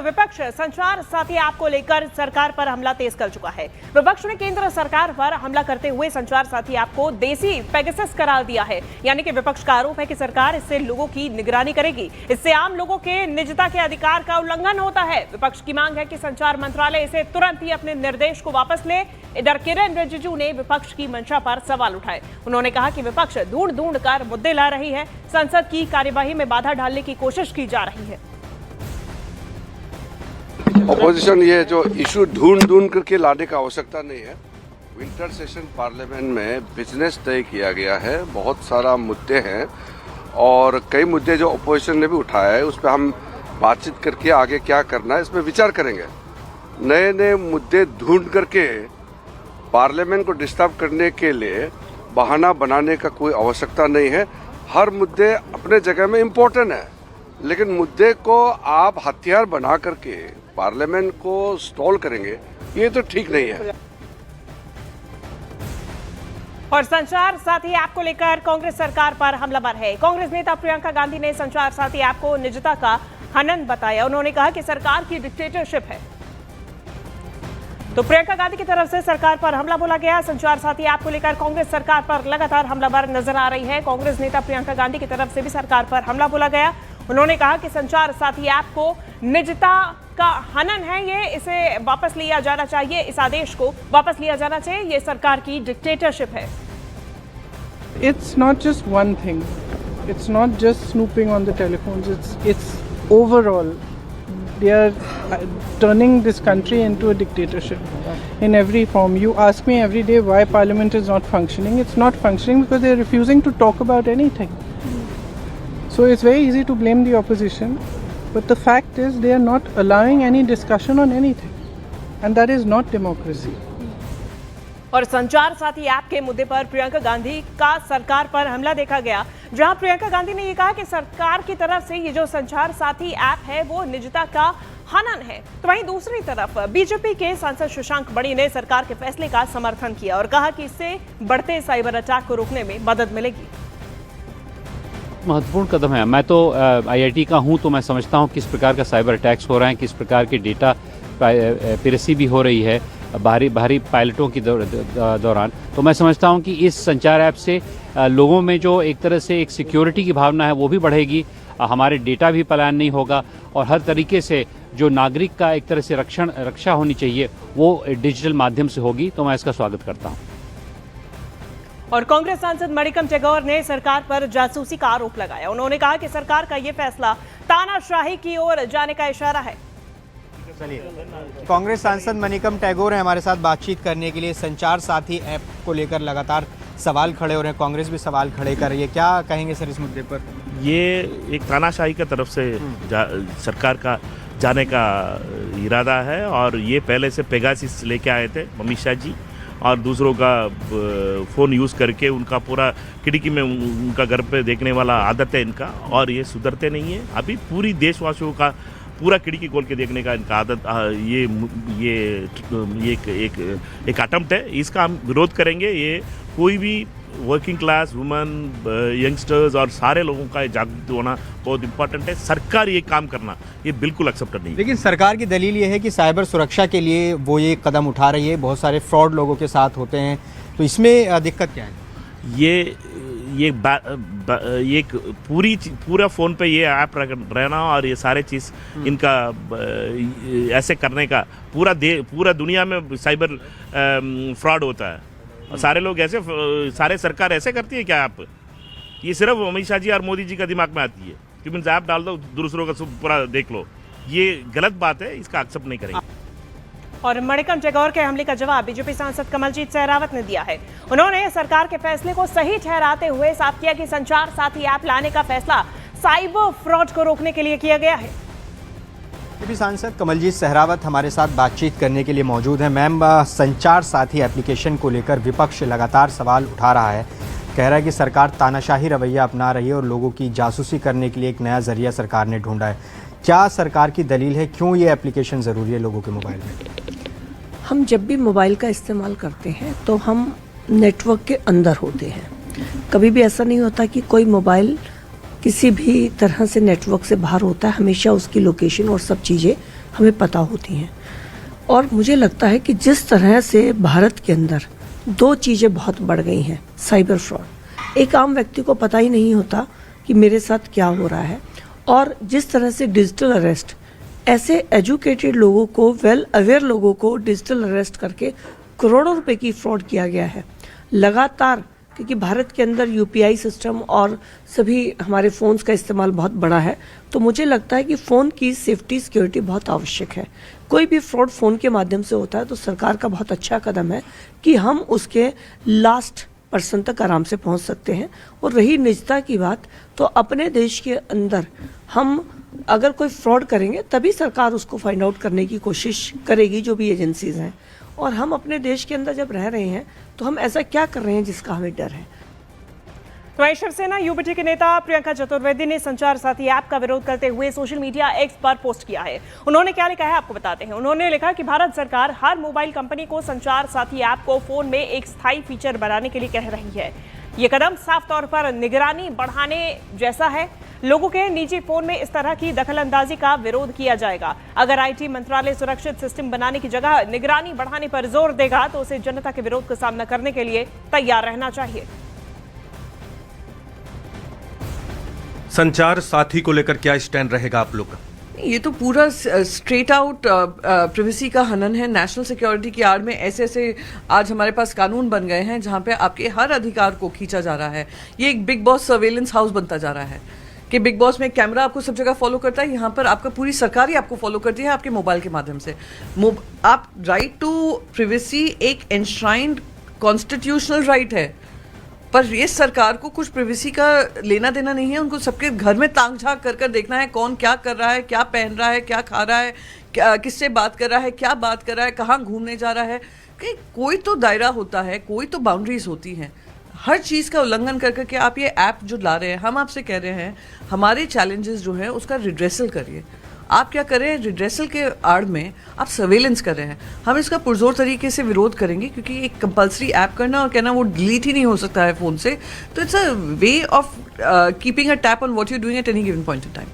विपक्ष संचार साथी ऐप को लेकर सरकार पर हमला तेज कर चुका है। विपक्ष ने केंद्र सरकार पर हमला करते हुए संचार साथी ऐप को देसी पेगासस करार दिया है। यानी कि विपक्ष का आरोप है कि सरकार इससे लोगों की निगरानी करेगी। इससे आम लोगों के निजता के अधिकार का उल्लंघन होता है। विपक्ष की मांग है कि संचार मंत्रालय इसे तुरंत ही अपने निर्देश को वापस ले। इधर किरेन रिजिजू ने विपक्ष की मंशा पर सवाल उठाए। उन्होंने कहा कि विपक्ष ढूंढ कर मुद्दे ला रही है, संसद की कार्यवाही में बाधा डालने की कोशिश की जा रही है। ऑपोजिशन ये जो इशू ढूंढ करके लाने का आवश्यकता नहीं है। विंटर सेशन पार्लियामेंट में बिजनेस तय किया गया है, बहुत सारा मुद्दे हैं और कई मुद्दे जो ऑपोजिशन ने भी उठाया है उस पर हम बातचीत करके आगे क्या करना है इसमें विचार करेंगे। नए नए मुद्दे ढूंढ करके पार्लियामेंट को डिस्टर्ब करने के लिए बहाना बनाने का कोई आवश्यकता नहीं है। हर मुद्दे अपने जगह में इम्पोर्टेंट है, लेकिन मुद्दे को आप हथियार बना करके पार्लियामेंट को स्टॉल करेंगे, ये तो ठीक नहीं है। और संचार साथी ऐप को लेकर कांग्रेस सरकार पर हमलावर है। कांग्रेस नेता प्रियंका गांधी ने संचार साथी ऐप को निजता का हनन बताया। उन्होंने कहा कि सरकार की डिक्टेटरशिप है। तो प्रियंका गांधी की तरफ से सरकार पर हमला बोला गया। संचार साथी ऐप को लेकर कांग्रेस सरकार पर लगातार हमलावर नजर आ रही है। कांग्रेस नेता प्रियंका गांधी की तरफ से भी सरकार पर हमला बोला गया। उन्होंने कहा कि संचार साथी ऐप को निजता का हनन है, इसे वापस लिया जाना चाहिए, इस आदेश को वापस लिया जाना चाहिए, ये सरकार की डिक्टेटरशिप है। It's not just one thing. It's not just snooping on the telephones. It's overall. They are turning this country into a dictatorship in every form. You ask me every day why Parliament is not functioning. It's not functioning because they are refusing to talk about anything. So it's very easy to blame the opposition, but the fact is they are not allowing any discussion on anything, and that is not democracy. और संचार साथी app के मुद्दे पर प्रियंका गांधी का सरकार पर हमला देखा गया, जहां प्रियंका गांधी ने ये कहा कि सरकार की तरफ से ये जो संचार साथी ऐप है वो निजता का हनन है। तो वहीं दूसरी तरफ बीजेपी के सांसद शशांक बड़ी ने सरकार के फैसले का समर्थन किया और कहा कि इससे बढ़ते साइबर अटैक को रोकने में मदद मिलेगी। महत्वपूर्ण कदम है। मैं तो आईआईटी का हूं, तो मैं समझता हूं किस प्रकार का साइबर अटैक्स हो रहे हैं, किस प्रकार के डेटा पिरेसी भी हो रही है बाहरी पायलटों की दौरान। तो मैं समझता हूं कि इस संचार ऐप से लोगों में जो एक तरह से एक सिक्योरिटी की भावना है वो भी बढ़ेगी, हमारे डेटा भी पलायन नहीं होगा और हर तरीके से जो नागरिक का एक तरह से रक्षा होनी चाहिए वो डिजिटल माध्यम से होगी। तो मैं इसका स्वागत करता हूँ। और कांग्रेस सांसद मणिकम टैगोर ने सरकार पर जासूसी का आरोप लगाया। उन्होंने कहा कि सरकार का ये फैसला तानाशाही की ओर जाने का इशारा है। कांग्रेस सांसद मणिकम टैगोर हैं हमारे साथ बातचीत करने के लिए। संचार साथी ऐप को लेकर लगातार सवाल खड़े हो रहे हैं, कांग्रेस भी सवाल खड़े कर रही है, क्या कहेंगे सर इस मुद्दे पर? ये एक तानाशाही की तरफ से सरकार का जाने का इरादा है और ये पहले से पेगासस लेके आए थे अमित शाह जी और दूसरों का फ़ोन यूज़ करके उनका पूरा खिड़की में उनका घर पे देखने वाला आदत है इनका और ये सुधरते नहीं है। अभी पूरी देशवासियों का पूरा खिड़की खोल के देखने का इनका आदत एक अटेम्प्ट है, इसका हम विरोध करेंगे। ये कोई भी वर्किंग क्लास वुमेन यंगस्टर्स और सारे लोगों का जागृत होना बहुत इंपॉर्टेंट है। सरकार ये काम करना ये बिल्कुल एक्सेप्टेड नहीं। लेकिन सरकार की दलील ये है कि साइबर सुरक्षा के लिए वो ये कदम उठा रही है, बहुत सारे फ्रॉड लोगों के साथ होते हैं, तो इसमें दिक्कत क्या है? ये पूरा फ़ोन पे ये ऐप रहना और ये सारे चीज़ इनका ऐसे करने का पूरा दुनिया में साइबर फ्रॉड होता है और सारे लोग ऐसे सारे सरकार ऐसे करती है क्या? आप ये सिर्फ अमित शाह जी और मोदी जी का दिमाग में आती है कि मीन्स ऐप डाल दो दूसरों का पूरा देख लो, ये गलत बात है, इसका एक्सेप्ट नहीं करेंगे। और मणिकम टैगोर के हमले का जवाब बीजेपी सांसद कमलजीत सहरावत ने दिया है। उन्होंने सरकार के फैसले को सही ठहराते हुए साफ किया कि संचार साथी ऐप लाने का फैसला साइबर फ्रॉड को रोकने के लिए किया गया है। बीजेपी सांसद कमलजीत सहरावत हमारे साथ बातचीत करने के लिए मौजूद है। मैम, संचार साथी एप्लीकेशन को लेकर विपक्ष लगातार सवाल उठा रहा है, कह रहा है कि सरकार तानाशाही रवैया अपना रही है और लोगों की जासूसी करने के लिए एक नया जरिया सरकार ने ढूंढा है। क्या सरकार की दलील है, क्यों ये एप्लीकेशन ज़रूरी है लोगों के मोबाइल में? हम जब भी मोबाइल का इस्तेमाल करते हैं तो हम नेटवर्क के अंदर होते हैं। कभी भी ऐसा नहीं होता कि कोई मोबाइल किसी भी तरह से नेटवर्क से बाहर होता है, हमेशा उसकी लोकेशन और सब चीज़ें हमें पता होती हैं। और मुझे लगता है कि जिस तरह से भारत के अंदर दो चीज़ें बहुत बढ़ गई हैं, साइबर फ्रॉड, एक आम व्यक्ति को पता ही नहीं होता कि मेरे साथ क्या हो रहा है, और जिस तरह से डिजिटल अरेस्ट, ऐसे एजुकेटेड लोगों को, वेल अवेयर लोगों को डिजिटल अरेस्ट करके करोड़ों रुपए की फ्रॉड किया गया है लगातार, क्योंकि भारत के अंदर यूपीआई सिस्टम और सभी हमारे फ़ोन्स का इस्तेमाल बहुत बड़ा है। तो मुझे लगता है कि फ़ोन की सेफ्टी सिक्योरिटी बहुत आवश्यक है। कोई भी फ्रॉड फ़ोन के माध्यम से होता है तो सरकार का बहुत अच्छा कदम है कि हम उसके लास्ट पर्सन तक आराम से पहुंच सकते हैं। और रही निजता की बात, तो अपने देश के अंदर हम अगर कोई फ्रॉड करेंगे तभी सरकार उसको फाइंड आउट करने की कोशिश करेगी, जो भी एजेंसीज हैं। और हम अपने देश के अंदर जब रह रहे हैं तो हम ऐसा क्या कर रहे हैं जिसका हमें डर है। तो वहीं शिवसेना यूबीटी के नेता प्रियंका चतुर्वेदी ने संचार साथी ऐप का विरोध करते हुए सोशल मीडिया एक्स पर पोस्ट किया है। उन्होंने क्या लिखा है आपको बताते हैं। उन्होंने लिखा कि भारत सरकार हर मोबाइल कंपनी को संचार साथी ऐप को फोन में एक स्थायी फीचर बनाने के लिए कह रही है। ये कदम साफ तौर पर निगरानी बढ़ाने जैसा है। लोगों के निजी फोन में इस तरह की दखलंदाजी का विरोध किया जाएगा। अगर आईटी मंत्रालय सुरक्षित सिस्टम बनाने की जगह निगरानी बढ़ाने पर जोर देगा तो उसे जनता के विरोध का सामना करने के लिए तैयार रहना चाहिए। संचार साथी को लेकर क्या स्टैंड रहेगा आप लोग का? ये तो पूरा स्ट्रेट आउट प्रिवेसी का हनन है। नेशनल सिक्योरिटी की आड़ में ऐसे ऐसे आज हमारे पास कानून बन गए हैं जहाँ पे आपके हर अधिकार को खींचा जा रहा है। ये एक बिग बॉस सर्वेलेंस हाउस बनता जा रहा है कि बिग बॉस में कैमरा आपको सब जगह फॉलो करता है, यहाँ पर आपका पूरी सरकार ही आपको फॉलो करती है आपके मोबाइल के माध्यम से। आप राइट टू प्रिवेसी एक एनश्राइंड कॉन्स्टिट्यूशनल राइट है, पर ये सरकार को कुछ प्रिवेसी का लेना देना नहीं है। उनको सबके घर में ताक झांक कर कर देखना है कौन क्या कर रहा है, क्या पहन रहा है, क्या खा रहा है, किससे बात कर रहा है, क्या बात कर रहा है, कहाँ घूमने जा रहा है। कि कोई तो दायरा होता है, कोई तो बाउंड्रीज होती हैं। हर चीज़ का उल्लंघन कर करके आप ये ऐप जो ला रहे हैं, हम आपसे कह रहे हैं हमारे चैलेंजेस जो हैं उसका रिड्रेसल करिए। आप क्या करें, रिड्रेसल के आड़ में आप सर्वेलेंस कर रहे हैं। हम इसका पुरजोर तरीके से विरोध करेंगे क्योंकि एक कंपलसरी ऐप करना और कहना वो डिलीट ही नहीं हो सकता है फ़ोन से, तो it's a way of keeping a tap on what you doing at any given point in time.